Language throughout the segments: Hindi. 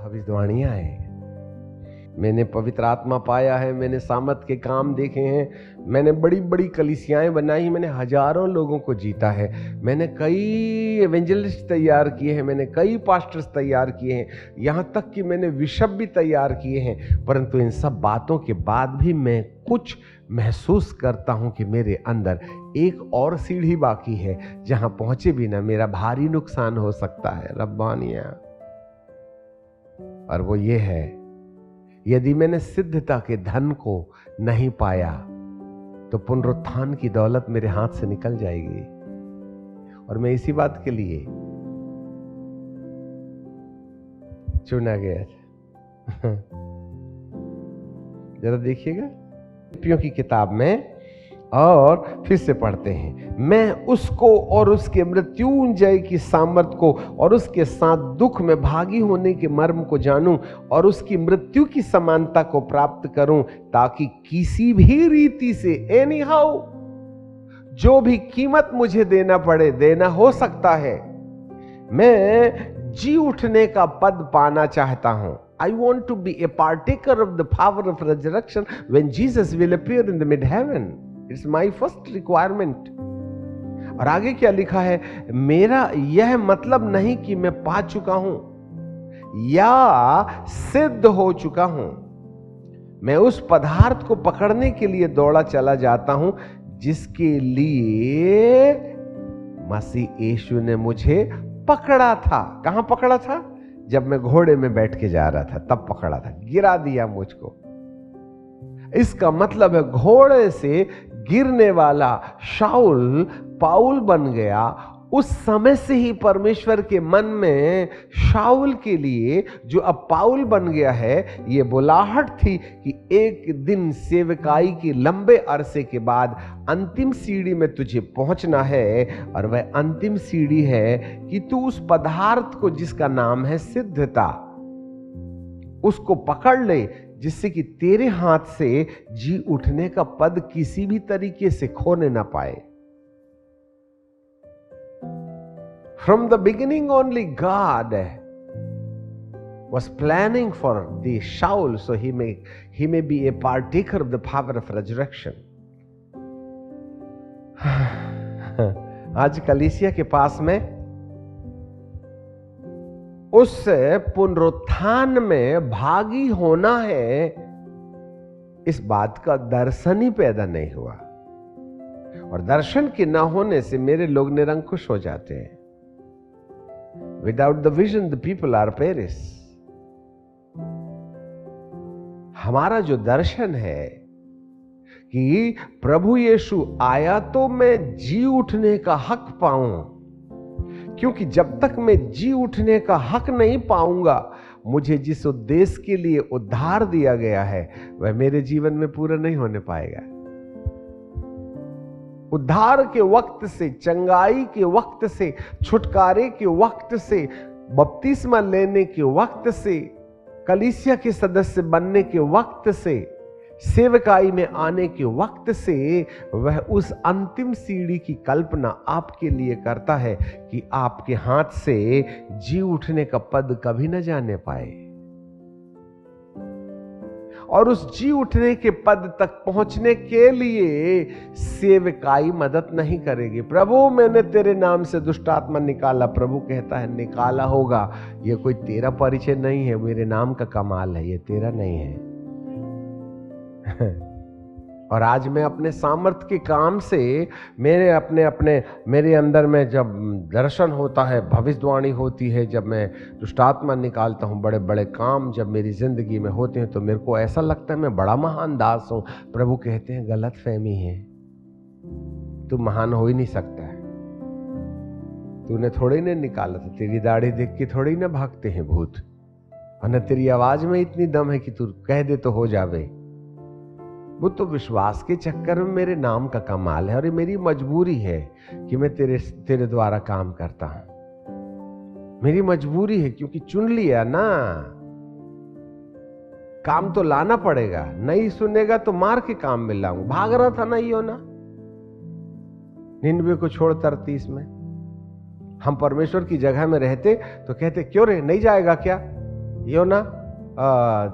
भविष्यवाणियां हैं। मैंने पवित्र आत्मा पाया है, मैंने सामर्थ के काम देखे हैं, मैंने बड़ी बड़ी कलीसियाएं बनाई, मैंने हजारों लोगों को जीता है, मैंने कई एवेंजलिस्ट तैयार किए हैं, मैंने कई पास्टर्स तैयार किए हैं, यहां तक कि मैंने बिशप भी तैयार किए हैं। परंतु इन सब बातों के बाद भी मैं कुछ महसूस करता हूं कि मेरे अंदर एक और सीढ़ी बाकी है जहां पहुंचे बिना मेरा भारी नुकसान हो सकता है रब्बानिया। और वो ये है, यदि मैंने सिद्धता के धन को नहीं पाया तो पुनरुत्थान की दौलत मेरे हाथ से निकल जाएगी। और मैं इसी बात के लिए चुना गया था। जरा देखिएगा फिलिप्पियों की किताब में, और फिर से पढ़ते हैं, मैं उसको और उसके मृत्युंजय की सामर्थ को और उसके साथ दुख में भागी होने के मर्म को जानूं और उसकी मृत्यु की समानता को प्राप्त करूं, ताकि किसी भी रीति से एनी हाउ जो भी कीमत मुझे देना पड़े, देना हो सकता है, मैं जी उठने का पद पाना चाहता हूं। I want to be a partaker of the power of resurrection when Jesus will appear in the mid-heaven. It's my first requirement. और आगे क्या लिखा है, मेरा यह मतलब नहीं कि मैं पा चुका हूं या सिद्ध हो चुका हूं, मैं उस पदार्थ को पकड़ने के लिए दौड़ा चला जाता हूं जिसके लिए मसीह यीशु ने मुझे पकड़ा था। कहां पकड़ा था? जब मैं घोड़े में बैठ के जा रहा था तब पकड़ा था, गिरा दिया मुझको। इसका मतलब है घोड़े से गिरने वाला शाऊल पाउल बन गया। उस समय से ही परमेश्वर के मन में शाऊल के लिए, जो अब पाउल बन गया है, यह बुलाहट थी कि एक दिन सेवकाई के लंबे अरसे के बाद अंतिम सीढ़ी में तुझे पहुंचना है। और वह अंतिम सीढ़ी है कि तू उस पदार्थ को जिसका नाम है सिद्धता, उसको पकड़ ले, जिससे कि तेरे हाथ से जी उठने का पद किसी भी तरीके से खोने ना पाए। From the beginning only God was planning for the Shaul so he may be a partaker of the power of resurrection. आज कलीसिया के पास में उस पुनरुत्थान में भागी होना है, इस बात का दर्शन ही पैदा नहीं हुआ। और दर्शन के न होने से मेरे लोग निरंकुश हो जाते हैं। Without the vision, the people are perish. हमारा जो दर्शन है कि प्रभु यीशु आया तो मैं जी उठने का हक पाऊं, क्योंकि जब तक मैं जी उठने का हक नहीं पाऊंगा, मुझे जिस उद्देश्य के लिए उद्धार दिया गया है वह मेरे जीवन में पूरा नहीं होने पाएगा। उद्धार के वक्त से, चंगाई के वक्त से, छुटकारे के वक्त से, बपतिस्मा लेने के वक्त से, कलीसिया के सदस्य बनने के वक्त से, सेवकाई में आने के वक्त से, वह उस अंतिम सीढ़ी की कल्पना आपके लिए करता है कि आपके हाथ से जी उठने का पद कभी न जाने पाए। और उस जी उठने के पद तक पहुंचने के लिए सेवकाई मदद नहीं करेगी। प्रभु मैंने तेरे नाम से दुष्ट आत्मा निकाला, प्रभु कहता है निकाला होगा, यह कोई तेरा परिचय नहीं है, मेरे नाम का कमाल है, यह तेरा नहीं है। और आज मैं अपने सामर्थ्य के काम से, मेरे अंदर में जब दर्शन होता है, भविष्यवाणी होती है, जब मैं दुष्टात्मा निकालता हूँ, बड़े बड़े काम जब मेरी जिंदगी में होते हैं, तो मेरे को ऐसा लगता है मैं बड़ा महान दास हूँ। प्रभु कहते हैं गलत फहमी है, तू महान हो ही नहीं सकता है, तूने थोड़ी ने निकाला था, तेरी दाढ़ी देख के थोड़ी ना भागते हैं भूत, और न तेरी आवाज में इतनी दम है कि तू कह दे तो हो जावे। वो तो विश्वास के चक्कर में मेरे नाम का कमाल है, और ये मेरी मजबूरी है कि मैं तेरे द्वारा काम करता हूं। मेरी मजबूरी है, क्योंकि चुन लिया ना, काम तो लाना पड़ेगा। नहीं सुनेगा तो मार के काम में लाऊंगा। भाग रहा था ना योना, निन्वे को छोड़ 33 में। हम परमेश्वर की जगह में रहते तो कहते क्यों रे, नहीं जाएगा क्या? योना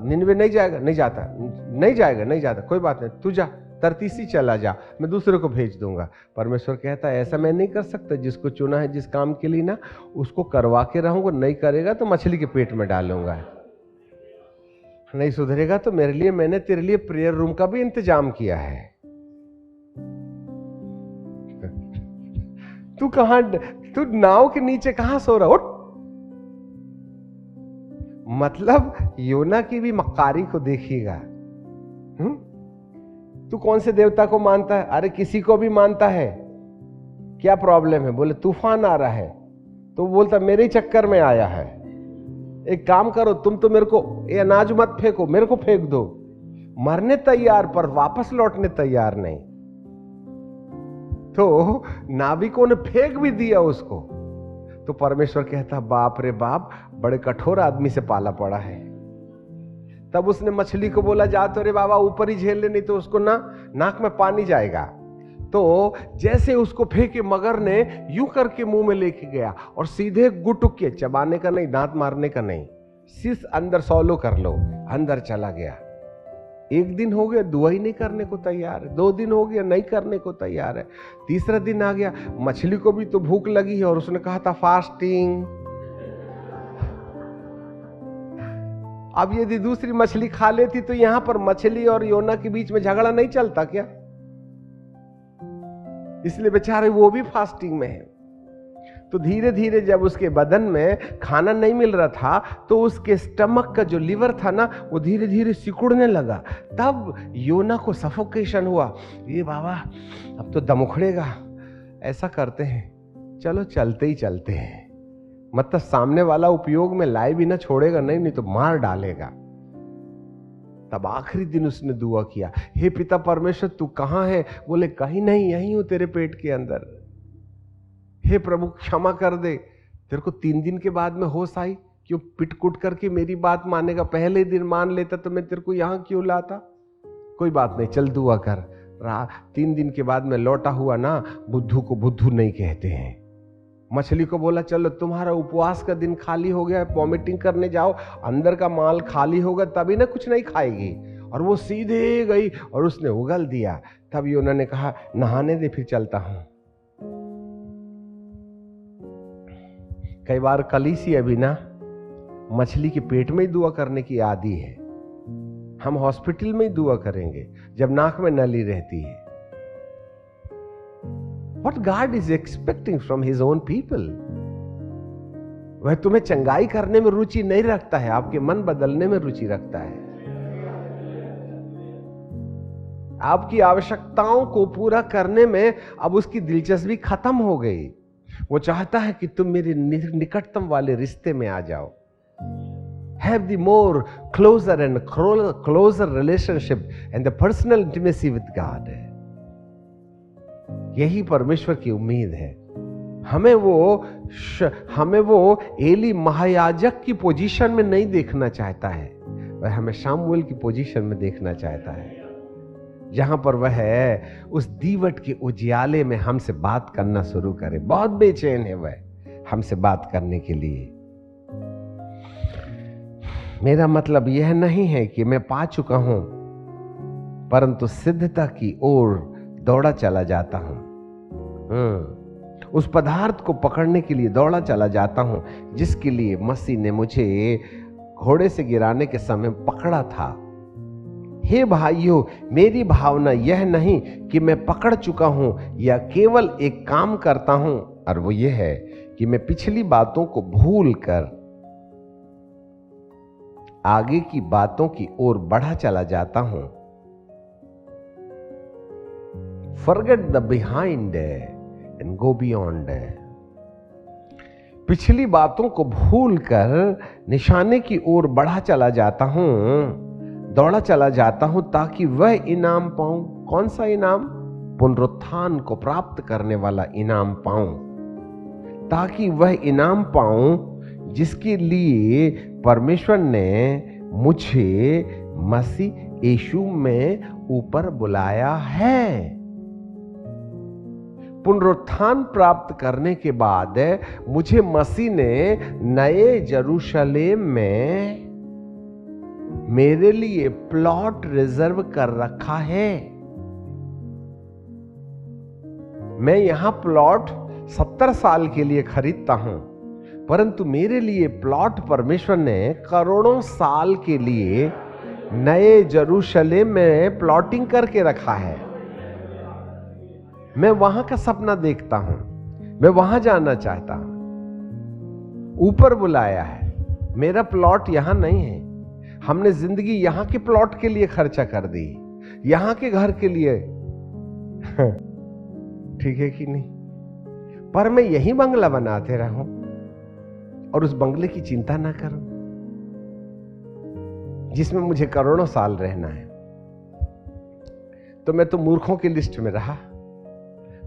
निनवे नहीं जाएगा, नहीं जाता, नहीं जाएगा, नहीं जाता, कोई बात नहीं, तू जा, तरतीसी चला जा, मैं दूसरे को भेज दूंगा। परमेश्वर कहता है ऐसा मैं नहीं कर सकता, जिसको चुना है जिस काम के लिए ना, उसको करवा के रहूंगा, नहीं करेगा तो मछली के पेट में डालूंगा, नहीं सुधरेगा तो मेरे लिए, मैंने तेरे लिए प्रेयर रूम का भी इंतजाम किया है। तू कहां, तू नाव के नीचे कहां सो रहा, उठ। मतलब योना की भी मक्कारी को देखिएगा। तू कौन से देवता को मानता है? अरे किसी को भी मानता है, क्या प्रॉब्लम है? बोले तूफान आ रहा है, तो बोलता मेरे ही चक्कर में आया है। एक काम करो, तुम तो मेरे को ये अनाज मत फेंको, मेरे को फेंक दो। मरने तैयार पर वापस लौटने तैयार नहीं। तो नाविकों ने फेंक भी दिया उसको। तो परमेश्वर कहता बाप रे बाप, बड़े कठोर आदमी से पाला पड़ा है। तब उसने मछली को बोला जा तो रे बाबा ऊपर ही झेल ले, नहीं तो उसको ना नाक में पानी जाएगा। तो जैसे उसको फेंके, मगर ने यूं करके मुंह में लेके गया और सीधे गुटुक के, चबाने का नहीं, दांत मारने का नहीं, सिर्फ अंदर सॉलो कर लो, अंदर चला गया। एक दिन हो गया, दुआ ही नहीं करने को तैयार है। 2 दिन हो गया, नहीं करने को तैयार है। तीसरा दिन आ गया, मछली को भी तो भूख लगी है और उसने कहा था फास्टिंग। अब यदि दूसरी मछली खा लेती तो यहां पर मछली और योना के बीच में झगड़ा नहीं चलता क्या? इसलिए बेचारे वो भी फास्टिंग में है। तो धीरे धीरे जब उसके बदन में खाना नहीं मिल रहा था, तो उसके स्टमक का जो लिवर था ना, वो धीरे धीरे सिकुड़ने लगा। तब योना को सफोकेशन हुआ। ये बाबा अब तो दम उखड़ेगा। ऐसा करते हैं, चलो चलते ही चलते हैं, मतलब सामने वाला उपयोग में लाए भी ना छोड़ेगा, नहीं तो मार डालेगा। तब आखिरी दिन उसने दुआ किया, हे पिता परमेश्वर तू कहां है? बोले कहीं नहीं, यहीं हूं तेरे पेट के अंदर। हे प्रभु क्षमा कर दे, तेरे को 3 दिन के बाद में होश आई, क्यों पिट कुट करके मेरी बात मानेगा? पहले दिन मान लेता तो मैं तेरे को यहां क्यों लाता? कोई बात नहीं, चल दुआ कर। 3 दिन के बाद में लौटा हुआ ना, बुद्धू को बुद्धू नहीं कहते हैं। मछली को बोला चलो तुम्हारा उपवास का दिन खाली हो गया, वॉमिटिंग करने जाओ, अंदर का माल खाली होगा तभी ना कुछ नहीं खाएगी। और वो सीधे गई और उसने उगल दिया। तब योना ने कहा नहाने दे, फिर चलता हूं। कई बार कलीसिया भी ना मछली के पेट में ही दुआ करने की आदी है। हम हॉस्पिटल में ही दुआ करेंगे जब नाक में नली रहती है। What God is expecting from His own people? वह तुम्हें चंगाई करने में रुचि नहीं रखता है, आपके मन बदलने में रुचि रखता है। आपकी आवश्यकताओं को पूरा करने में अब उसकी दिलचस्पी खत्म हो गई। वो चाहता है कि तुम मेरे निकटतम वाले रिश्ते में आ जाओ। Have the more closer and closer relationship and the personal intimacy with God. यही परमेश्वर की उम्मीद है। हमें वो एली महायाजक की पोजीशन में नहीं देखना चाहता है, वह हमें शामुएल की पोजीशन में देखना चाहता है, जहां पर वह उस दीवट के उजियाले में हमसे बात करना शुरू करे। बहुत बेचैन है वह हमसे बात करने के लिए। मेरा मतलब यह नहीं है कि मैं पा चुका हूं, परंतु सिद्धता की ओर दौड़ा चला जाता हूं। उस पदार्थ को पकड़ने के लिए दौड़ा चला जाता हूं जिसके लिए मसीह ने मुझे घोड़े से गिराने के समय पकड़ा था। हे भाइयों, मेरी भावना यह नहीं कि मैं पकड़ चुका हूं या केवल एक काम करता हूं, और वो ये है कि मैं पिछली बातों को भूल कर आगे की बातों की ओर बढ़ा चला जाता हूं। Forget the behind and go beyond. पिछली बातों को भूल कर निशाने की ओर बढ़ा चला जाता हूं, दौड़ा चला जाता हूं, ताकि वह इनाम पाऊं। कौन सा इनाम? पुनरुत्थान को प्राप्त करने वाला इनाम पाऊं, ताकि वह इनाम पाऊं जिसके लिए परमेश्वर ने मुझे मसीह यीशु में ऊपर बुलाया है। पुनरुत्थान प्राप्त करने के बाद मुझे मसीह ने नए यरूशलेम में मेरे लिए प्लॉट रिजर्व कर रखा है। मैं यहां प्लॉट 70 साल के लिए खरीदता हूं, परंतु मेरे लिए प्लॉट परमेश्वर ने करोड़ों साल के लिए नए यरूशलेम में प्लॉटिंग करके रखा है। मैं वहां का सपना देखता हूं, मैं वहां जाना चाहता हूं। ऊपर बुलाया है, मेरा प्लॉट यहां नहीं है। हमने जिंदगी यहां के प्लॉट के लिए खर्चा कर दी, यहां के घर के लिए। ठीक है कि नहीं? पर मैं यही बंगला बनाते रहूं और उस बंगले की चिंता ना करूं जिसमें मुझे करोड़ों साल रहना है, तो मैं तो मूर्खों की लिस्ट में रहा।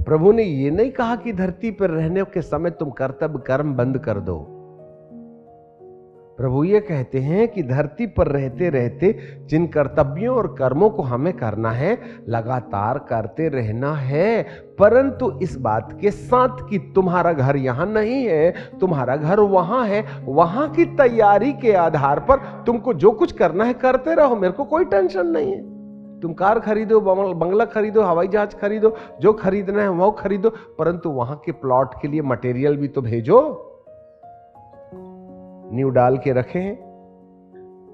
प्रभु ने यह नहीं कहा कि धरती पर रहने के समय तुम कर्तव्य कर्म बंद कर दो। प्रभु ये कहते हैं कि धरती पर रहते रहते जिन कर्तव्यों और कर्मों को हमें करना है लगातार करते रहना है, परंतु इस बात के साथ कि तुम्हारा घर यहां नहीं है, तुम्हारा घर वहां है। वहां की तैयारी के आधार पर तुमको जो कुछ करना है करते रहो, मेरे को कोई टेंशन नहीं है। तुम कार खरीदो, बंगला खरीदो, हवाई जहाज खरीदो, जो खरीदना है वो खरीदो, परंतु वहां के प्लॉट के लिए मटेरियल भी तो भेजो। नींव डाल के रखे हैं,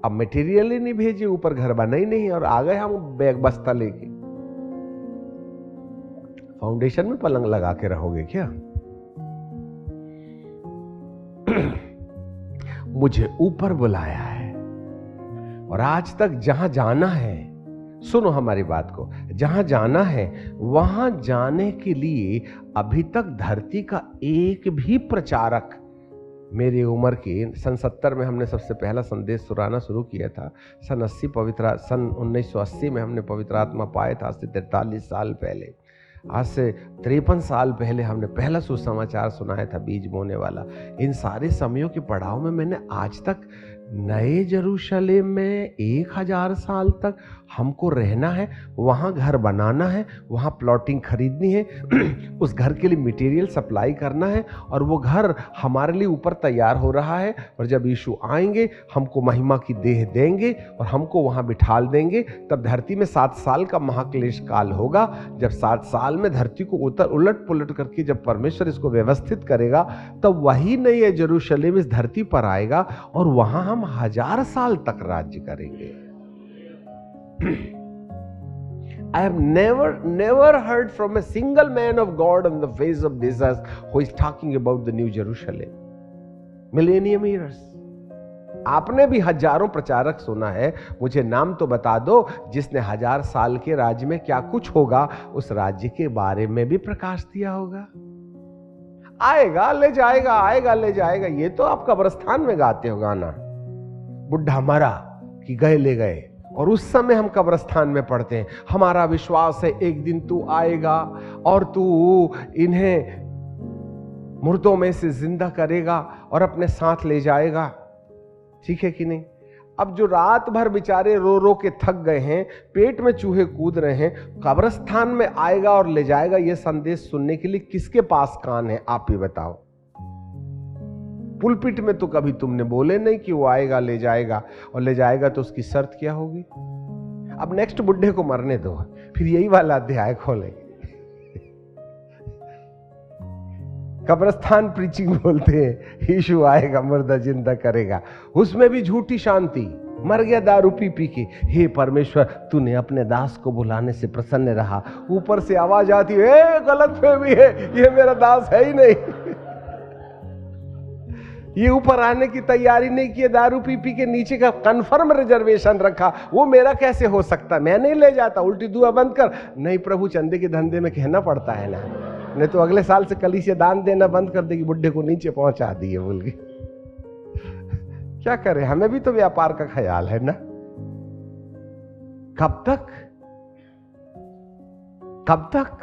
अब मटेरियल ही नहीं भेजे, ऊपर घर बना ही नहीं, और आ गए हम बैग बस्ता लेके। फाउंडेशन में पलंग लगा के रहोगे क्या? मुझे ऊपर बुलाया है, और आज तक जहां जाना है, सुनो हमारी बात को, जहां जाना है वहां जाने के लिए अभी तक धरती का एक भी प्रचारक, मेरी उम्र की सन 70 में हमने सबसे पहला संदेश सुनाना शुरू किया था। सन 1980 में हमने पवित्र आत्मा पाया था, आज से 43 साल पहले। आज से 53 साल पहले हमने पहला सुसमाचार सुनाया था, बीज बोने वाला। इन सारे समयों के पड़ाव में मैंने आज तक नए यरूशलेम में 1000 साल तक हमको रहना है, वहाँ घर बनाना है, वहाँ प्लॉटिंग खरीदनी है, उस घर के लिए मटेरियल सप्लाई करना है, और वो घर हमारे लिए ऊपर तैयार हो रहा है। और जब यीशु आएंगे हमको महिमा की देह देंगे और हमको वहाँ बिठाल देंगे, तब धरती में 7 साल का महाक्लेश काल होगा। जब 7 साल में धरती को उलट पुलट करके जब परमेश्वर इसको व्यवस्थित करेगा, तब वही नई यरूशलेम इस धरती पर आएगा और वहाँ हम 1000 साल तक राज्य करेंगे। I have never heard from a single man of God on the face of this earth who is talking about the New Jerusalem. Millennium years. आपने भी हजारों प्रचारक सुना है, मुझे नाम तो बता दो जिसने 1000 साल के राज्य में क्या कुछ होगा उस राज्य के बारे में भी प्रकाश दिया होगा। आएगा ले जाएगा, आएगा ले जाएगा, ये तो आप कब्रिस्तान में गाते हो गाना, बुढ़ा मरा कि गए ले गए, और उस समय हम कब्रिस्तान में पढ़ते हैं हमारा विश्वास है एक दिन तू आएगा और तू इन्हें मुर्दों में से जिंदा करेगा और अपने साथ ले जाएगा। ठीक है कि नहीं? अब जो रात भर बेचारे रो रो के थक गए हैं, पेट में चूहे कूद रहे हैं, कब्रिस्तान में आएगा और ले जाएगा, यह संदेश सुनने के लिए किसके पास कान है? आप ही बताओ। पुलपिट में तो कभी तुमने बोले नहीं कि वो आएगा ले जाएगा, और ले जाएगा तो उसकी शर्त क्या होगी? अब नेक्स्ट बुढ़े को मरने दो, फिर यही वाला अध्याय खोलेंगे। कब्रिस्तान प्रीचिंग बोलते हैं, यीशु आएगा मुर्दा जिंदा करेगा, उसमें भी झूठी शांति, मर गया दारू पी पी के। हे परमेश्वर, तूने अपने दास को बुलाने से प्रसन्न रहा। ऊपर से आवाज आती है, गलतफहमी है, ये मेरा दास है ही नहीं। ये ऊपर आने की तैयारी नहीं की, दारू पी पी के नीचे का कंफर्म रिजर्वेशन रखा, वो मेरा कैसे हो सकता? मैं नहीं ले जाता, उल्टी दुआ बंद कर। नहीं प्रभु, चंदे के धंधे में कहना पड़ता है ना, नहीं तो अगले साल से कलीसिया दान देना बंद कर देगी, बुढ़े को नीचे पहुंचा दिए बोल के। क्या करें, हमें भी तो व्यापार का ख्याल है ना। कब तक कब तक?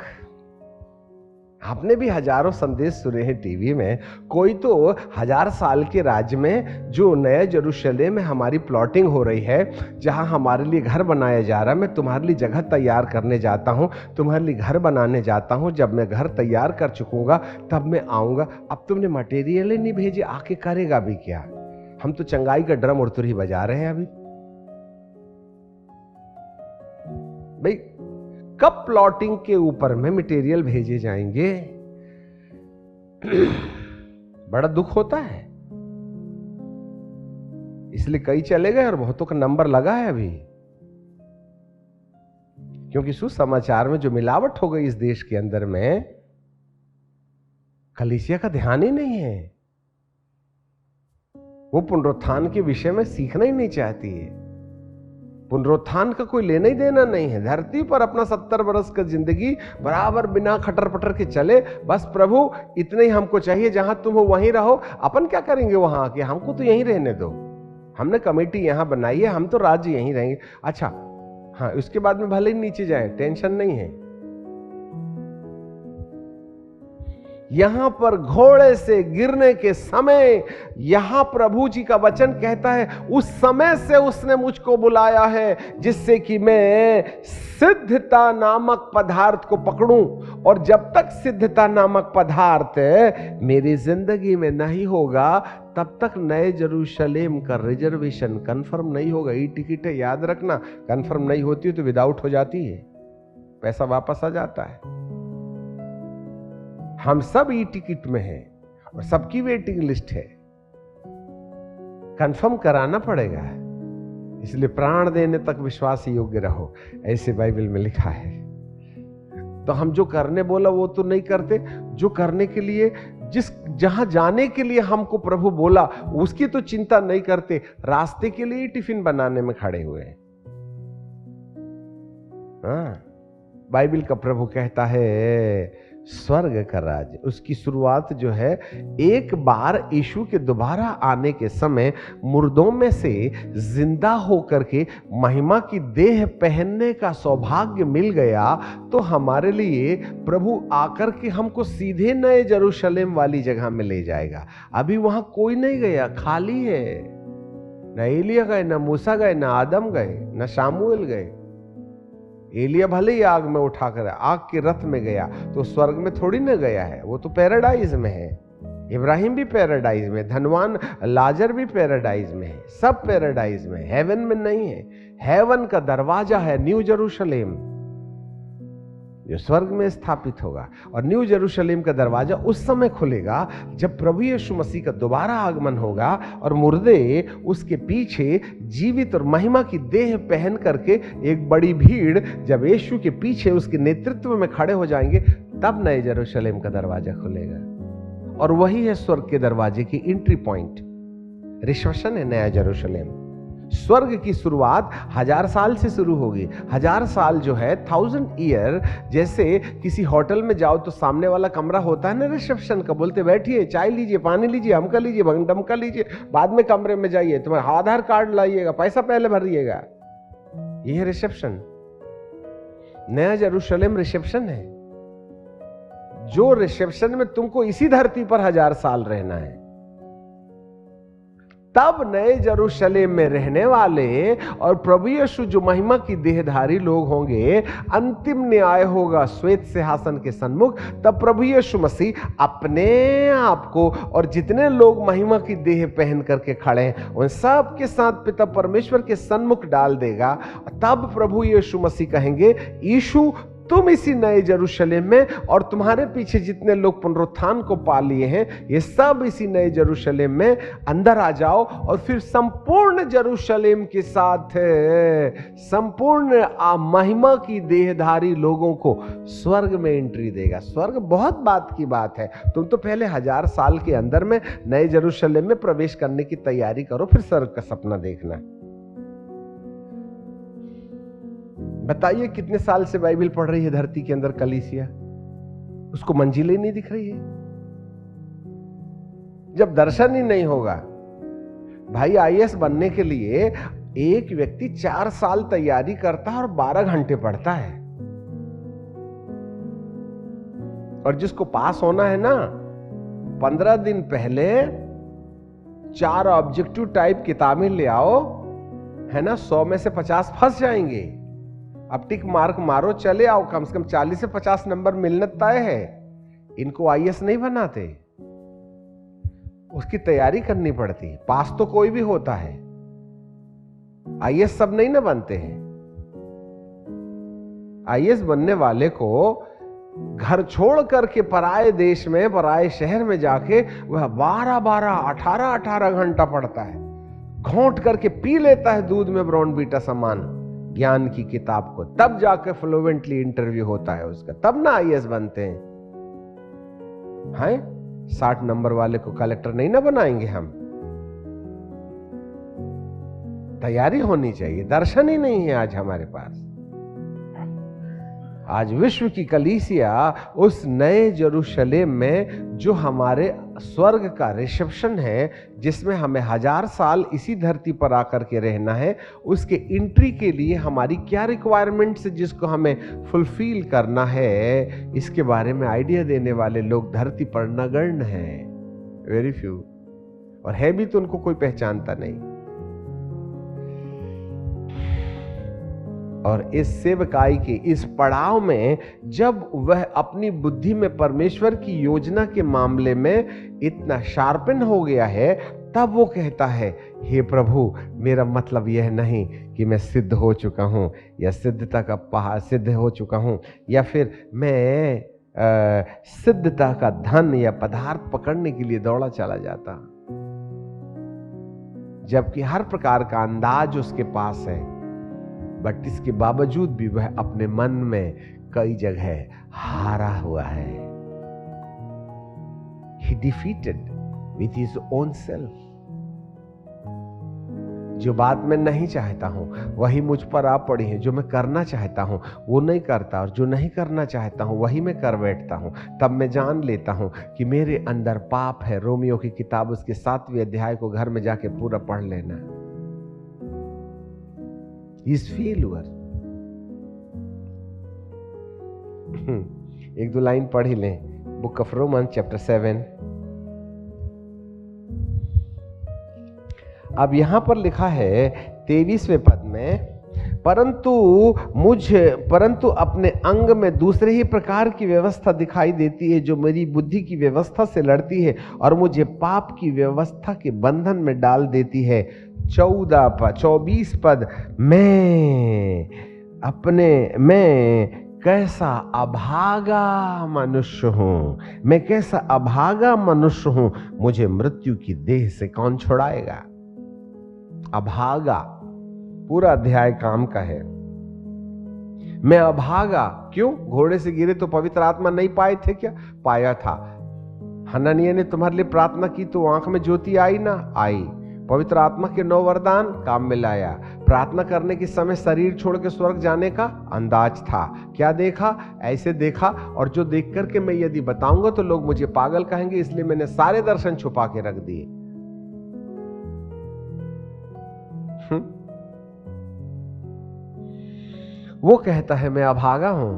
आपने भी हजारों संदेश सुने हैं टीवी में। कोई तो 1000 साल के राज्य में जो नया यरूशलेम में हमारी प्लॉटिंग हो रही है, जहां हमारे लिए घर बनाया जा रहा है, मैं तुम्हारे लिए जगह तैयार करने जाता हूं, तुम्हारे लिए घर बनाने जाता हूं। जब मैं घर तैयार कर चुकूंगा तब मैं आऊंगा। अब तुमने मटेरियल ही नहीं भेजे, आके करेगा भी क्या? हम तो चंगाई का ड्रम उड़तुर ही बजा रहे हैं अभी। भाई कब प्लॉटिंग के ऊपर में मटेरियल भेजे जाएंगे? बड़ा दुख होता है। इसलिए कई चले गए और बहुतों का नंबर लगा है अभी, क्योंकि सुसमाचार में जो मिलावट हो गई इस देश के अंदर में, कलीसिया का ध्यान ही नहीं है। वो पुनरुत्थान के विषय में सीखना ही नहीं चाहती है। पुनरुत्थान का कोई लेना ही देना नहीं है। धरती पर अपना 70 वर्ष का जिंदगी बराबर बिना खटर पटर के चले, बस प्रभु इतने ही हमको चाहिए, जहां तुम हो वहीं रहो, अपन क्या करेंगे वहां आके, हमको तो यहीं रहने दो, हमने कमेटी यहां बनाई है, हम तो राज्य यहीं रहेंगे। अच्छा हाँ, उसके बाद में भले ही नीचे जाए, टेंशन नहीं है। यहां पर घोड़े से गिरने के समय, यहां प्रभु जी का वचन कहता है, उस समय से उसने मुझको बुलाया है जिससे कि मैं सिद्धता नामक पदार्थ को पकड़ूं, और जब तक सिद्धता नामक पदार्थ मेरी जिंदगी में नहीं होगा, तब तक नए जेरूशलेम का रिजर्वेशन कंफर्म नहीं होगा। ई टिकट है, याद रखना, कंफर्म नहीं होती है तो विदाउट हो जाती है, पैसा वापस आ जाता है। हम सब ई टिकट में हैं और सबकी वेटिंग लिस्ट है, कंफर्म कराना पड़ेगा। इसलिए प्राण देने तक विश्वास योग्य रहो, ऐसे बाइबल में लिखा है। तो हम जो करने बोला वो तो नहीं करते, जो करने के लिए, जहां जाने के लिए हमको प्रभु बोला उसकी तो चिंता नहीं करते, रास्ते के लिए टिफिन बनाने में खड़े हुए हैं। बाइबल का प्रभु कहता है स्वर्ग का राज्य, उसकी शुरुआत जो है, एक बार यीशु के दोबारा आने के समय मुर्दों में से जिंदा होकर के महिमा की देह पहनने का सौभाग्य मिल गया, तो हमारे लिए प्रभु आकर के हमको सीधे नए जेरूशलेम वाली जगह में ले जाएगा। अभी वहां कोई नहीं गया, खाली है। न एलिया गए, न मूसा गए, न आदम गए, न शामुएल गए। एलिया भले ही आग में उठाकर आग के रथ में गया, तो स्वर्ग में थोड़ी ना गया है, वो तो पैराडाइज में है। इब्राहिम भी पैराडाइज में, धनवान लाजर भी पैराडाइज में है, सब पैराडाइज में, हेवन में नहीं है। हेवन का दरवाजा है न्यू जेरूशलेम, जो स्वर्ग में स्थापित होगा। और न्यू जेरूशलेम का दरवाजा उस समय खुलेगा जब प्रभु यीशु मसीह का दोबारा आगमन होगा, और मुर्दे उसके पीछे जीवित और महिमा की देह पहन करके एक बड़ी भीड़ जब यीशु के पीछे उसके नेतृत्व में खड़े हो जाएंगे, तब नए जेरूशलेम का दरवाजा खुलेगा। और वही है स्वर्ग के दरवाजे की एंट्री पॉइंट, रिसेप्शन है नया जेरूशलेम। स्वर्ग की शुरुआत 1000 साल से शुरू होगी। 1000 साल जो है 1000 ईयर, जैसे किसी होटल में जाओ तो सामने वाला कमरा होता है ना रिसेप्शन का, बोलते बैठिए, चाय लीजिए, पानी लीजिए, हमका लीजिए, डमका लीजिए, बाद में कमरे में जाइए, तुम्हारा आधार कार्ड लाइएगा, पैसा पहले भरिएगा। यह है रिसेप्शन। नया जेरूशलेम रिसेप्शन है, जो रिसेप्शन में तुमको इसी धरती पर 1000 साल रहना है। तब नए जेरूशलेम में रहने वाले और प्रभु यीशु जो महिमा की देहधारी लोग होंगे, अंतिम न्याय होगा श्वेत सिंहासन के सन्मुख। तब प्रभु यीशु मसीह अपने आप को और जितने लोग महिमा की देह पहन करके खड़े हैं उन सब के साथ पिता परमेश्वर के सन्मुख डाल देगा। तब प्रभु यीशु मसीह कहेंगे, यीशु तुम इसी नए जेरूशलेम में, और तुम्हारे पीछे जितने लोग पुनरुत्थान को पा लिए हैं, ये सब इसी नए जेरूशलेम में अंदर आ जाओ। और फिर संपूर्ण जेरूशलेम के साथ संपूर्ण महिमा की देहधारी लोगों को स्वर्ग में एंट्री देगा। स्वर्ग बहुत बात की बात है। तुम तो पहले 1000 साल के अंदर में नए जेरूशलेम में प्रवेश करने की तैयारी करो, फिर स्वर्ग का सपना देखना। बताइए कितने साल से बाइबल पढ़ रही है धरती के अंदर कलीसिया, उसको मंजिलें नहीं दिख रही है। जब दर्शन ही नहीं होगा, भाई आईएएस बनने के लिए एक व्यक्ति 4 साल तैयारी करता है और 12 घंटे पढ़ता है, और जिसको पास होना है ना, 15 दिन पहले 4 ऑब्जेक्टिव टाइप किताबें ले आओ, है ना, 100 में से 50 फंस जाएंगे। अब टिक मार्क मारो, चले आओ, कम से कम 40 से 50 नंबर मिलना तय है। इनको आईएएस नहीं बनाते, उसकी तैयारी करनी पड़ती है। पास तो कोई भी होता है, आईएएस सब नहीं ना बनते हैं। आईएएस बनने वाले को घर छोड़ करके पराए देश में, पराए शहर में जाके वह 12-12, 18-18 घंटा पढ़ता है, घोंट करके पी लेता है दूध में ब्राउनवीटा समान ज्ञान की किताब को, तब जाके फ्लुएंटली इंटरव्यू होता है उसका, तब ना आईएएस बनते हैं। 60 नंबर वाले को कलेक्टर नहीं ना बनाएंगे हम। तैयारी होनी चाहिए, दर्शन ही नहीं है आज हमारे पास। आज विश्व की कलीसिया उस नए यरूशलेम में जो हमारे स्वर्ग का रिसेप्शन है, जिसमें हमें 1000 साल इसी धरती पर आकर के रहना है, उसके एंट्री के लिए हमारी क्या रिक्वायरमेंट्स है जिसको हमें फुलफिल करना है, इसके बारे में आइडिया देने वाले लोग धरती पर नगण्य हैं, वेरी फ्यू, और है भी तो उनको कोई पहचानता नहीं। और इस सेवकाई के इस पड़ाव में जब वह अपनी बुद्धि में परमेश्वर की योजना के मामले में इतना शार्पन हो गया है, तब वो कहता है, हे प्रभु, मेरा मतलब यह नहीं कि मैं सिद्ध हो चुका हूं या सिद्धता का पहाड़ सिद्ध हो चुका हूं, या फिर मैं सिद्धता का धन या पदार्थ पकड़ने के लिए दौड़ा चला जाता, जबकि हर प्रकार का अंदाज उसके पास है, बट इसके बावजूद भी वह अपने मन में कई जगह हारा हुआ है। He defeated with his own self. जो बात मैं नहीं चाहता हूं वही मुझ पर आ पड़ी है, जो मैं करना चाहता हूं वो नहीं करता, और जो नहीं करना चाहता हूं वही मैं कर बैठता हूं। तब मैं जान लेता हूं कि मेरे अंदर पाप है। रोमियो की किताब उसके 7वें अध्याय को घर में जाके पूरा पढ़ लेना। His failure. एक दो लाइन पढ़ ही लें, बुक ऑफ रोमन चैप्टर 7। अब यहां पर लिखा है 23वें पद में, परंतु अपने अंग में दूसरे ही प्रकार की व्यवस्था दिखाई देती है जो मेरी बुद्धि की व्यवस्था से लड़ती है और मुझे पाप की व्यवस्था के बंधन में डाल देती है। 24 पद, मैं कैसा अभागा मनुष्य हूं, मैं कैसा अभागा मनुष्य हूं, मुझे मृत्यु की देह से कौन छुड़ाएगा। अभागा पूरा अध्याय काम का है। मैं अभागा क्यों? घोड़े से गिरे तो पवित्र आत्मा नहीं पाए थे क्या? पाया था। हननिया ने तुम्हारे लिए प्रार्थना की तो आंख में ज्योति आई ना? आई। पवित्र आत्मा के 9 वरदान काम में लाया। प्रार्थना करने के समय शरीर छोड़ के स्वर्ग जाने का अंदाज था। क्या देखा? ऐसे देखा, और जो देख करके मैं यदि बताऊंगा तो लोग मुझे पागल कहेंगे, इसलिए मैंने सारे दर्शन छुपा के रख दिए। वो कहता है मैं अभागा हूं।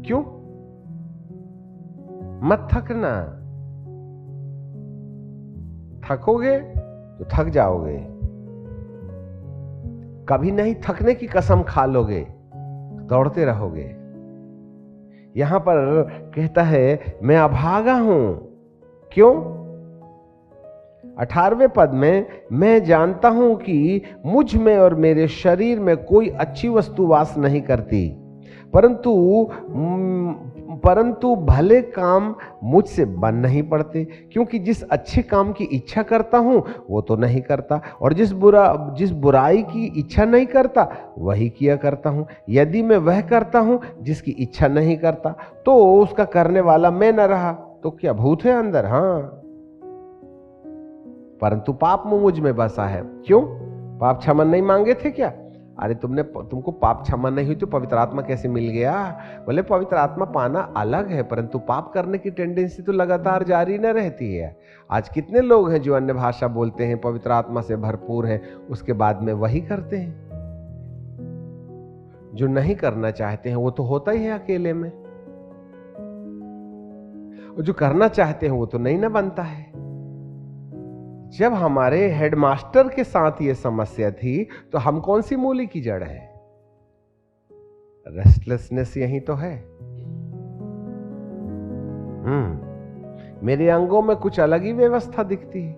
क्यों? मत थकना, थकोगे तो थक जाओगे, कभी नहीं थकने की कसम खा लोगे, दौड़ते रहोगे। यहां पर कहता है मैं अभागा हूं। क्यों? 18वें पद में, मैं जानता हूं कि मुझ में और मेरे शरीर में कोई अच्छी वस्तु वास नहीं करती, परंतु भले काम मुझसे बन नहीं पड़ते, क्योंकि जिस अच्छे काम की इच्छा करता हूं वो तो नहीं करता, और जिस बुराई की इच्छा नहीं करता वही किया करता हूं। यदि मैं वह करता हूं जिसकी इच्छा नहीं करता तो उसका करने वाला मैं न रहा तो क्या भूत है अंदर? हाँ, परंतु पाप मुझ में बसा है। क्यों? पाप क्षमा नहीं मांगे थे क्या? अरे तुमको पाप क्षमा नहीं हुई तो पवित्र आत्मा कैसे मिल गया? बोले पवित्र आत्मा पाना अलग है, परंतु पाप करने की टेंडेंसी तो लगातार जारी न रहती है। आज कितने लोग हैं जो अन्य भाषा बोलते हैं, पवित्र आत्मा से भरपूर हैं, उसके बाद में वही करते हैं। जो नहीं करना चाहते हैं वो तो होता ही है अकेले में, और जो करना चाहते हैं वो तो नहीं ना बनता है। जब हमारे हेडमास्टर के साथ ये समस्या थी तो हम कौन सी मूली की जड़ है? रेस्टलेसनेस यही तो है। मेरे अंगों में कुछ अलग ही व्यवस्था दिखती है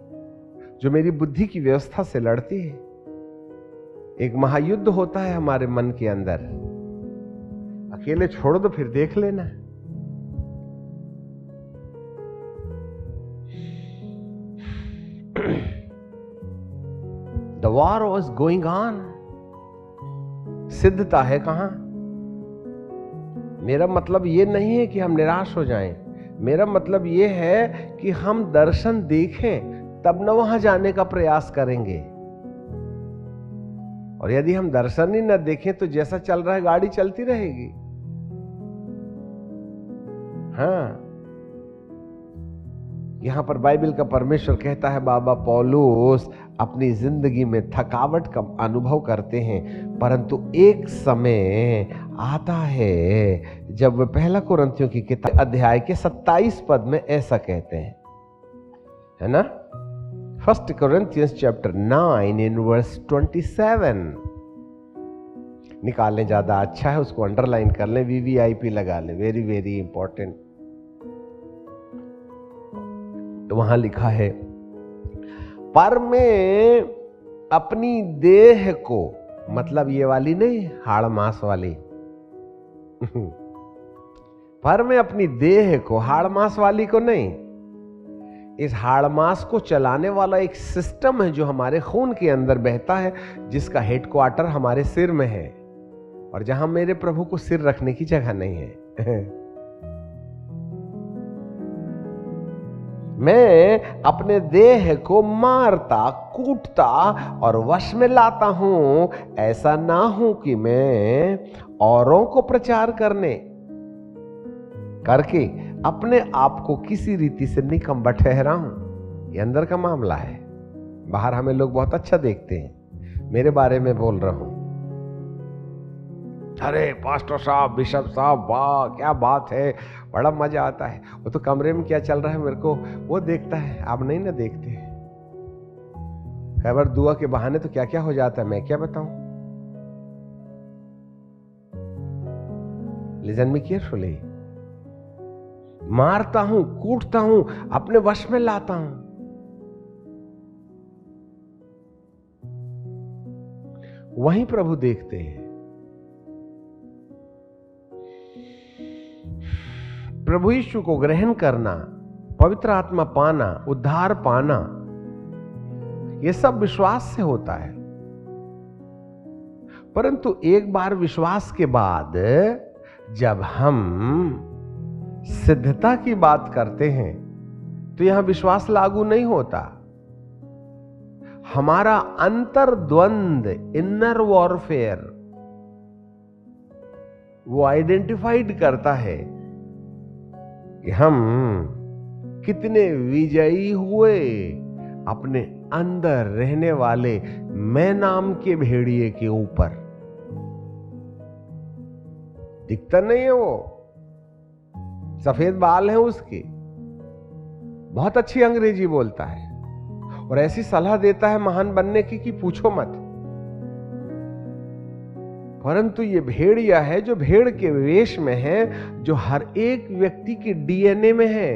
जो मेरी बुद्धि की व्यवस्था से लड़ती है। एक महायुद्ध होता है हमारे मन के अंदर। अकेले छोड़ दो, फिर देख लेना। The war was going on. सिद्धता है कहां? मेरा मतलब ये नहीं है कि हम निराश हो जाएं। मेरा मतलब ये है कि हम दर्शन देखें, तब न वहां जाने का प्रयास करेंगे। और यदि हम दर्शन ही न देखें तो जैसा चल रहा है गाड़ी चलती रहेगी। हाँ, यहां पर बाइबल का परमेश्वर कहता है, बाबा पौलुस अपनी जिंदगी में थकावट का अनुभव करते हैं, परंतु एक समय आता है जब वे पहला कुरिन्थियों की किताब अध्याय के 27 पद में ऐसा कहते हैं, है ना? 1 Corinthians chapter 9 in verse 27 निकालने ज्यादा अच्छा है, उसको अंडरलाइन कर लें, VVIP लगा लें, वेरी वेरी इंपॉर्टेंट। तो वहां लिखा है, पर मैं अपनी देह को, मतलब ये वाली नहीं, हाड़ मांस वाली पर मैं अपनी देह को, हाड़ मांस वाली को नहीं, इस हाड़ मांस को चलाने वाला एक सिस्टम है जो हमारे खून के अंदर बहता है, जिसका हेडक्वार्टर हमारे सिर में है, और जहां मेरे प्रभु को सिर रखने की जगह नहीं है। मैं अपने देह को मारता, कूटता और वश में लाता हूं, ऐसा ना हूं कि मैं औरों को प्रचार करके अपने आप को किसी रीति से निकम्मा ठहराऊं। ये अंदर का मामला है। बाहर हमें लोग बहुत अच्छा देखते हैं, मेरे बारे में बोल रहा हूं, अरे पास्टर साहब, बिशप साहब, वाह क्या बात है, बड़ा मजा आता है। वो तो कमरे में क्या चल रहा है मेरे को वो देखता है, आप नहीं ना देखते। कई बार दुआ के बहाने तो क्या क्या हो जाता है, मैं क्या बताऊं। Listen me carefully. मारता हूं, कूटता हूं, अपने वश में लाता हूं। वहीं प्रभु देखते हैं। प्रभु यीशु को ग्रहण करना, पवित्र आत्मा पाना, उद्धार पाना, यह सब विश्वास से होता है। परंतु एक बार विश्वास के बाद जब हम सिद्धता की बात करते हैं तो यहां विश्वास लागू नहीं होता। हमारा अंतर्द्वंद, इनर वॉरफेयर, वो आइडेंटिफाइड करता है कि हम कितने विजयी हुए अपने अंदर रहने वाले मैं नाम के भेड़िए के ऊपर। दिखता नहीं है, वो सफेद बाल हैं उसके, बहुत अच्छी अंग्रेजी बोलता है और ऐसी सलाह देता है महान बनने की कि पूछो मत। परंतु ये भेड़िया है जो भेड़ के वेश में है, जो हर एक व्यक्ति के डीएनए में है,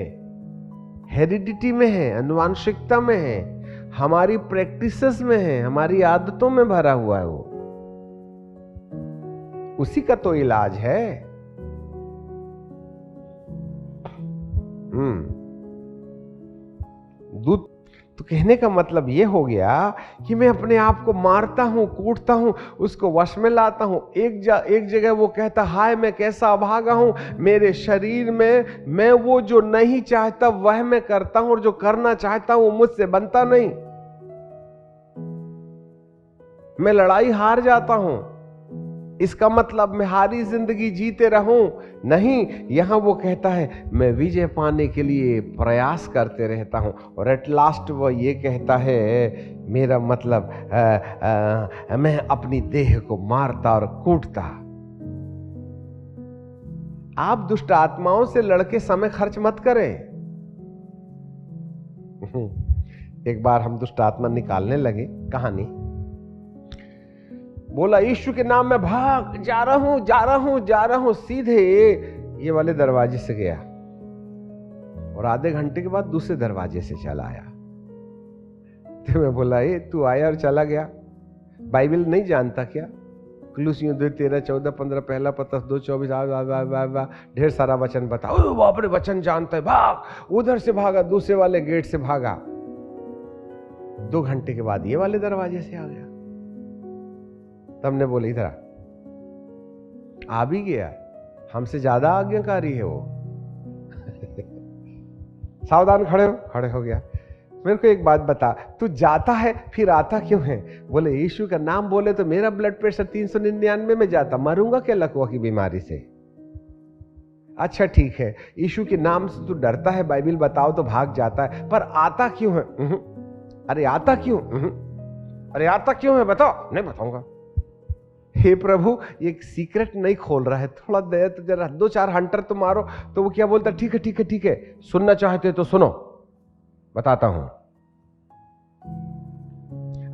हेरिडिटी में है, आनुवंशिकता में है, हमारी प्रैक्टिसेस में है, हमारी आदतों में भरा हुआ है। वो उसी का तो इलाज है। दूध तो कहने का मतलब यह हो गया कि मैं अपने आप को मारता हूं, कूटता हूं, उसको वश में लाता हूं। एक जगह वो कहता, हाय मैं कैसा अभागा हूं, मेरे शरीर में मैं वो जो नहीं चाहता वह मैं करता हूं, और जो करना चाहता हूं मुझसे बनता नहीं। मैं लड़ाई हार जाता हूं, इसका मतलब मैं हारी जिंदगी जीते रहूं नहीं। यहां वो कहता है मैं विजय पाने के लिए प्रयास करते रहता हूं, और एट लास्ट वो ये कहता है, मेरा मतलब मैं अपनी देह को मारता और कूटता। आप दुष्ट आत्माओं से लड़के समय खर्च मत करें। एक बार हम दुष्ट आत्मा निकालने लगे, कहानी बोला यीशु के नाम में भाग, जा रहा हूं, सीधे ये वाले दरवाजे से गया और आधे घंटे के बाद दूसरे दरवाजे से चला आया। तो मैं बोला, ये तू आया और चला गया, बाइबल नहीं जानता क्या? कुलूसियों 2, 13, 14, 15, पहला पत्रस 2, 24, ढेर सारा वचन बता। ओ बाप रे, वचन जानता है, भाग। उधर से भागा, दूसरे वाले गेट से भागा। 2 घंटे के बाद ये वाले दरवाजे से आ गया। तब ने बोले इधर आ भी गया, हमसे ज्यादा आज्ञाकारी है वो। सावधान, खड़े हो गया। मेरे को एक बात बता, तू जाता है फिर आता क्यों है? बोले यीशु का नाम बोले तो मेरा ब्लड प्रेशर 399 में जाता, मरूंगा क्या लकवा की बीमारी से? अच्छा ठीक है, यीशु के नाम से तू डरता है, बाइबल बताओ तो भाग जाता है, पर आता क्यों है? अरे आता क्यों? अरे आता क्यों है बताओ। नहीं बताऊंगा। हे प्रभु, ये सीक्रेट नहीं खोल रहा है, थोड़ा दया तो जरा, 2-4 हंटर तो मारो। तो वो क्या बोलता, ठीक है ठीक है ठीक है, सुनना चाहते तो सुनो, बताता हूं।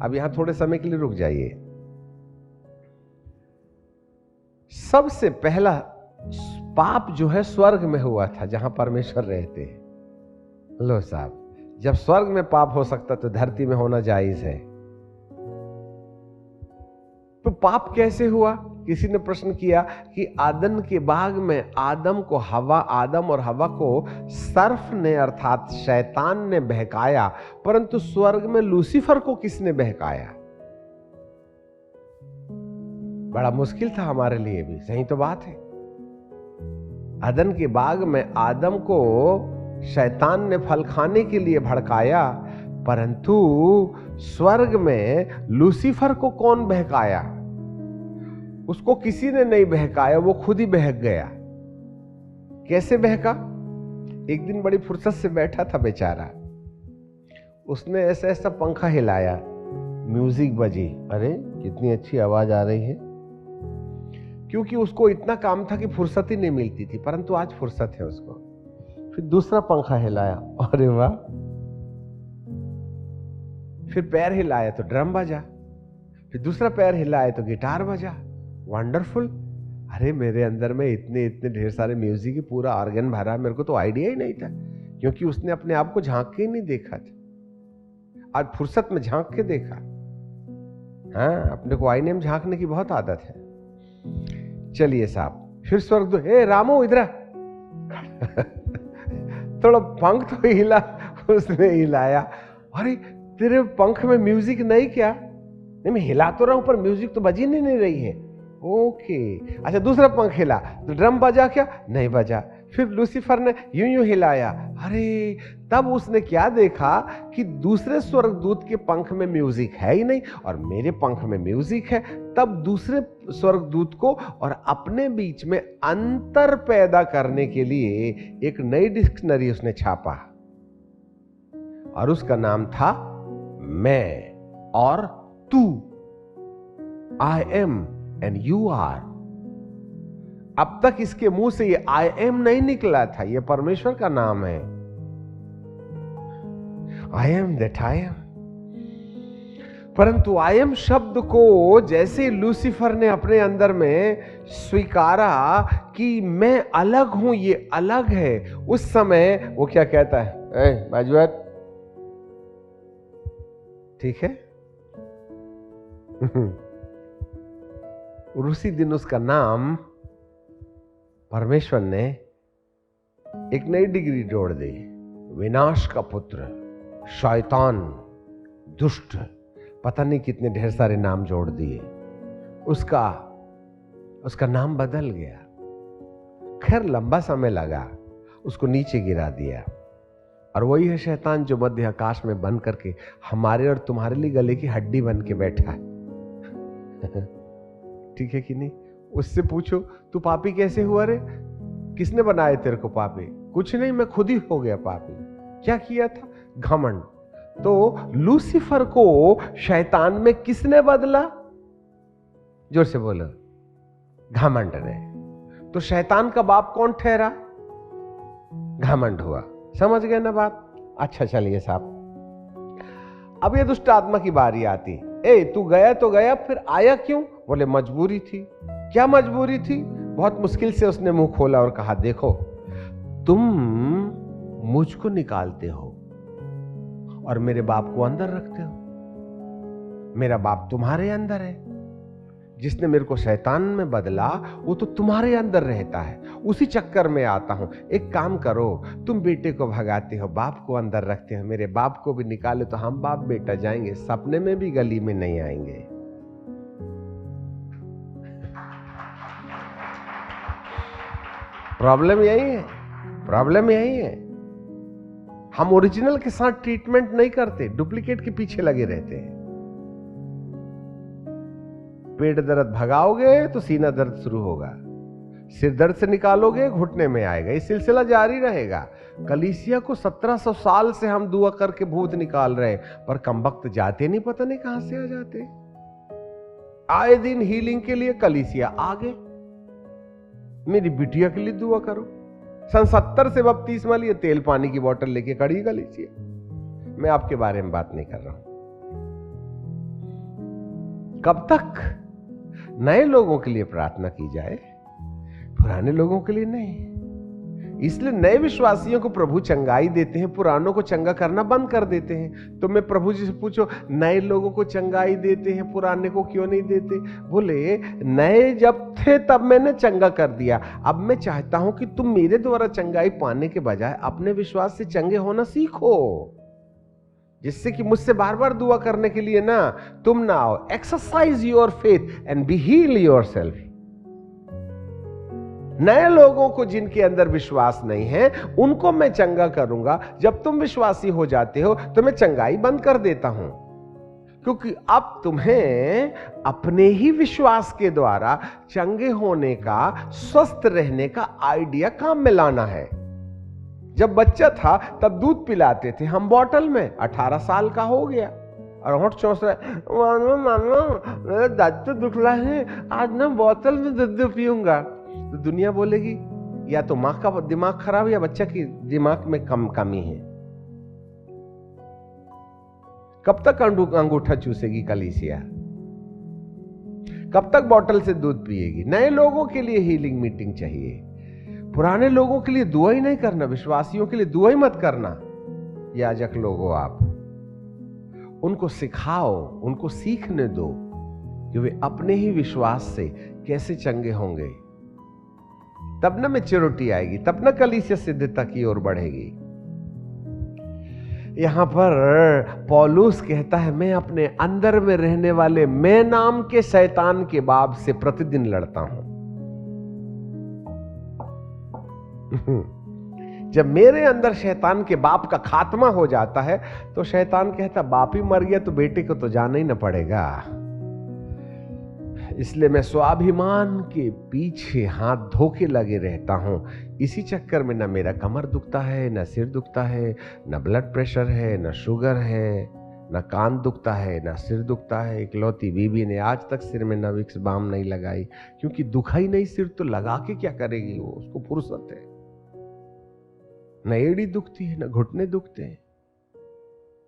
अब यहां थोड़े समय के लिए रुक जाइए। सबसे पहला पाप जो है स्वर्ग में हुआ था, जहां परमेश्वर रहते हैं। लो साहब, जब स्वर्ग में पाप हो सकता तो धरती में होना जायज है। तो पाप कैसे हुआ? किसी ने प्रश्न किया कि आदम के बाग में आदम और हवा को सर्फ ने अर्थात शैतान ने बहकाया, परंतु स्वर्ग में लूसीफर को किसने बहकाया? बड़ा मुश्किल था हमारे लिए भी, सही तो बात है। आदम के बाग में आदम को शैतान ने फल खाने के लिए भड़काया, परंतु स्वर्ग में लूसीफर को कौन बहकाया? उसको किसी ने नहीं बहकाया, वो खुद ही बहक गया। कैसे बहका? एक दिन बड़ी फुर्सत से बैठा था बेचारा, उसने ऐसा ऐसा पंखा हिलाया, म्यूजिक बजी, अरे कितनी अच्छी आवाज आ रही है। क्योंकि उसको इतना काम था कि फुर्सत ही नहीं मिलती थी, परंतु आज फुर्सत है उसको। फिर दूसरा पंखा हिलाया, अरे वाह। फिर पैर हिलाया तो ड्रम बजा, फिर दूसरा पैर हिलाया तो गिटार बजा। वंडरफुल। अरे मेरे अंदर में इतने इतने ढेर सारे म्यूजिक, पूरा ऑर्गन भरा, मेरे को तो आइडिया ही नहीं था, क्योंकि उसने अपने आप को झांक के ही नहीं देखा था। आज फुर्सत में झांक के देखा। हाँ, अपने को आईने में झांकने की बहुत आदत है। चलिए साहब, फिर स्वर्ग, हे रामू इधर आ। थोड़ा पंख तो हिला, उसने हिलाया। अरे तेरे पंख में म्यूजिक नहीं क्या? नहीं, मैं हिला तो रहा हूं पर म्यूजिक तो बजी नहीं रही है। ओके, अच्छा दूसरा पंख हिला तो ड्रम बजा क्या? नहीं बजा। फिर लूसीफर ने यूं यूं हिलाया, अरे तब उसने क्या देखा कि दूसरे स्वर्गदूत के पंख में म्यूजिक है ही नहीं और मेरे पंख में म्यूजिक है। तब दूसरे स्वर्गदूत को और अपने बीच में अंतर पैदा करने के लिए एक नई डिक्शनरी उसने छापा और उसका नाम था मैं और तू। I am and you are. अब तक इसके मुंह से ये आई एम नहीं निकला था, ये परमेश्वर का नाम है। I am that I am. परंतु आई एम शब्द को जैसे लूसीफर ने अपने अंदर में स्वीकारा कि मैं अलग हूं, ये अलग है, उस समय वो क्या कहता है? बाजूत, ठीक है। और उसी दिन उसका नाम परमेश्वर ने एक नई डिग्री जोड़ दी, विनाश का पुत्र, शैतान, दुष्ट, पता नहीं कितने ढेर सारे नाम जोड़ दिए। उसका नाम बदल गया। खैर लंबा समय लगा, उसको नीचे गिरा दिया। और वही है शैतान जो मध्य आकाश में बन करके हमारे और तुम्हारे लिए गले की हड्डी बन के बैठा है। ठीक है कि नहीं? उससे पूछो तू पापी कैसे हुआ रे? किसने बनाया तेरे को पापी? कुछ नहीं, मैं खुद ही हो गया पापी। क्या किया था? घमंड। तो लूसीफर को शैतान में किसने बदला? जोर से बोलो। घमंड ने। तो शैतान का बाप कौन ठहरा? घमंड हुआ। समझ गए ना बात? अच्छा चलिए साहब, अब ये दुष्ट आत्मा की बारी आती। ए तू गया तो गया, फिर आया क्यों? बोले मजबूरी थी। क्या मजबूरी थी? बहुत मुश्किल से उसने मुंह खोला और कहा, देखो तुम मुझको निकालते हो और मेरे बाप को अंदर रखते हो। मेरा बाप तुम्हारे अंदर है, जिसने मेरे को शैतान में बदला वो तो तुम्हारे अंदर रहता है, उसी चक्कर में आता हूं। एक काम करो, तुम बेटे को भगाते हो, बाप को अंदर रखते हो, मेरे बाप को भी निकालो तो हम बाप बेटा जाएंगे, सपने में भी गली में नहीं आएंगे। प्रॉब्लम यही है, प्रॉब्लम यही है। हम ओरिजिनल के साथ ट्रीटमेंट नहीं करते, डुप्लीकेट के पीछे लगे रहते हैं। पेट दर्द भगाओगे तो सीना दर्द शुरू होगा, सिर दर्द से निकालोगे घुटने में आएगा, ये सिलसिला जारी रहेगा। कलीसिया को 1700 साल से हम दुआ करके भूत निकाल रहे हैं, पर कमबख्त जाते नहीं, पता नहीं कहां से आ जाते। आए दिन हीलिंग के लिए कलीसिया आगे। मेरी बिटिया के लिए दुआ करो, सन 70 से बपतिस्मा लिए, तेल पानी की बोतल लेके खड़ी कलीसिया। मैं आपके बारे में बात नहीं कर रहा हूं। कब तक नए लोगों के लिए प्रार्थना की जाए, पुराने लोगों के लिए नहीं। इसलिए नए विश्वासियों को प्रभु चंगाई देते हैं, पुरानों को चंगा करना बंद कर देते हैं। तो मैं प्रभु जी से पूछो, नए लोगों को चंगाई देते हैं, पुराने को क्यों नहीं देते? बोले, नए जब थे तब मैंने चंगा कर दिया, अब मैं चाहता हूं कि तुम मेरे द्वारा चंगाई पाने के बजाय अपने विश्वास से चंगे होना सीखो, जिससे कि मुझसे बार बार दुआ करने के लिए ना तुम ना आओ। Exercise your faith and be heal yourself. नए लोगों को जिनके अंदर विश्वास नहीं है उनको मैं चंगा करूंगा। जब तुम विश्वासी हो जाते हो तो मैं चंगाई बंद कर देता हूं, क्योंकि अब तुम्हें अपने ही विश्वास के द्वारा चंगे होने का, स्वस्थ रहने का आइडिया काम में लाना है। जब बच्चा था तब दूध पिलाते थे हम बॉटल में, 18 साल का हो गया और होठ चौंस रहा है, मानो मेरा दांत तो दुख रहा है, आज ना बोतल में दूध पीऊंगा। तो दुनिया बोलेगी या तो मां का दिमाग खराब या बच्चा की दिमाग में कमी है। कब तक अंगूठा चूसेगी कलीसिया? कब तक बॉटल से दूध पिएगी? नए लोगों के लिए हीलिंग मीटिंग चाहिए, पुराने लोगों के लिए दुआ ही नहीं करना, विश्वासियों के लिए दुआ ही मत करना। याजक लोगों, आप उनको सिखाओ, उनको सीखने दो कि वे अपने ही विश्वास से कैसे चंगे होंगे। तब ना मैच्योरिटी आएगी, तब ना कलीसिया सिद्धता की ओर बढ़ेगी। यहां पर पौलुस कहता है, मैं अपने अंदर में रहने वाले मैं नाम के शैतान के बाप से प्रतिदिन लड़ता हूं। जब मेरे अंदर शैतान के बाप का खात्मा हो जाता है तो शैतान कहता, बाप ही मर गया तो बेटे को तो जाना ही ना पड़ेगा। इसलिए मैं स्वाभिमान के पीछे हाथ धो के लगे रहता हूं। इसी चक्कर में ना मेरा कमर दुखता है, ना सिर दुखता है, ना ब्लड प्रेशर है, ना शुगर है, ना कान दुखता है, ना सिर दुखता है। इकलौती बीबी ने आज तक सिर में ना विक्स बाम नहीं लगाई, क्योंकि दुखा ही नहीं सिर तो लगा के क्या करेगी वो, उसको फुर्सत है। न एड़ी दुखती है, न घुटने दुखते हैं।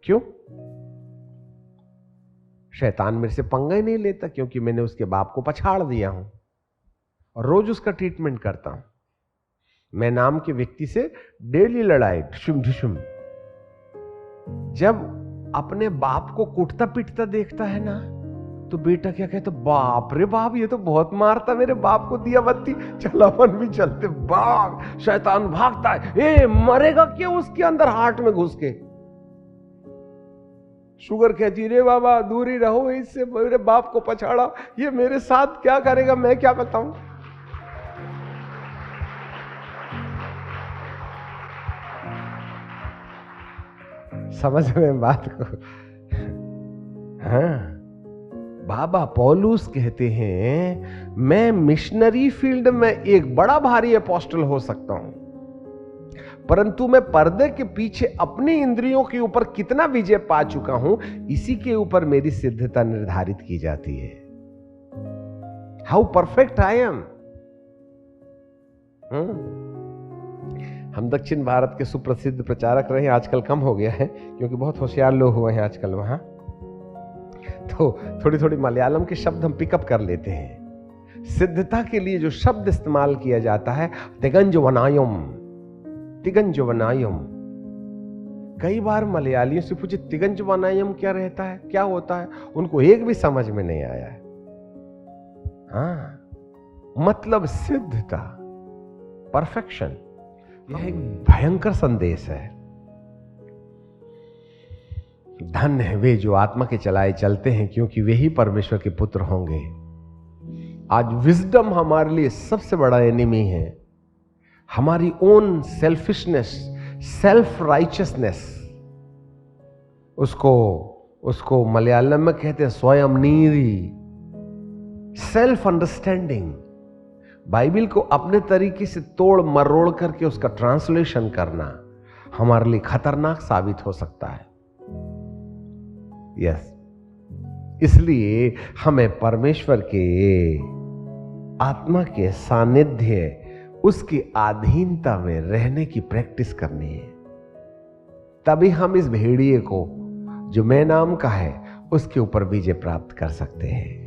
क्यों? शैतान मेरे से पंगा ही नहीं लेता, क्योंकि मैंने उसके बाप को पछाड़ दिया हूं और रोज उसका ट्रीटमेंट करता हूं। मैं नाम के व्यक्ति से डेली लड़ाई, ढुशुम ढुशुम। जब अपने बाप को कुटता पिटता देखता है ना, तो बेटा क्या कहता, बाप रे बाप, ये तो बहुत मारता मेरे बाप को, दिया बत्ती चला अपन भी चलते। बाप, शैतान भागता है, ए मरेगा क्या उसके अंदर हार्ट में घुस के। शुगर कहती, रे बाबा दूरी रहो इससे, मेरे बाप को पछाड़ा, ये मेरे साथ क्या करेगा मैं क्या बताऊं। समझ में बात को? हाँ, बाबा पौलुस कहते हैं, मैं मिशनरी फील्ड में एक बड़ा भारी अपोस्टल हो सकता हूं, परंतु मैं पर्दे के पीछे अपनी इंद्रियों के ऊपर कितना विजय पा चुका हूं, इसी के ऊपर मेरी सिद्धता निर्धारित की जाती है। How perfect I am. हम दक्षिण भारत के सुप्रसिद्ध प्रचारक रहे, आजकल कम हो गया है क्योंकि बहुत होशियार लोग हुए हैं आजकल वहां, तो थोड़ी थोड़ी मलयालम के शब्द हम पिकअप कर लेते हैं। सिद्धता के लिए जो शब्द इस्तेमाल किया जाता है, तिगंजवनायम, तिगंजवनायम। कई बार मलयालियों से पूछे तिगंजवनायम क्या रहता है, क्या होता है, उनको एक भी समझ में नहीं आया है। हाँ, मतलब सिद्धता, परफेक्शन। यह एक भयंकर संदेश है। धन्य है वे जो आत्मा के चलाए चलते हैं, क्योंकि वे ही परमेश्वर के पुत्र होंगे। आज विजडम हमारे लिए सबसे बड़ा एनिमी है। हमारी ओन सेल्फिशनेस, सेल्फ राइचियसनेस, उसको मलयालम में कहते हैं स्वयं नीति, सेल्फ अंडरस्टैंडिंग। बाइबल को अपने तरीके से तोड़ मरोड़ करके उसका ट्रांसलेशन करना हमारे लिए खतरनाक साबित हो सकता है। यस, इसलिए हमें परमेश्वर के आत्मा के सानिध्य, उसकी अधीनता में रहने की प्रैक्टिस करनी है। तभी हम इस भेड़िए को जो मैं नाम का है उसके ऊपर विजय प्राप्त कर सकते हैं।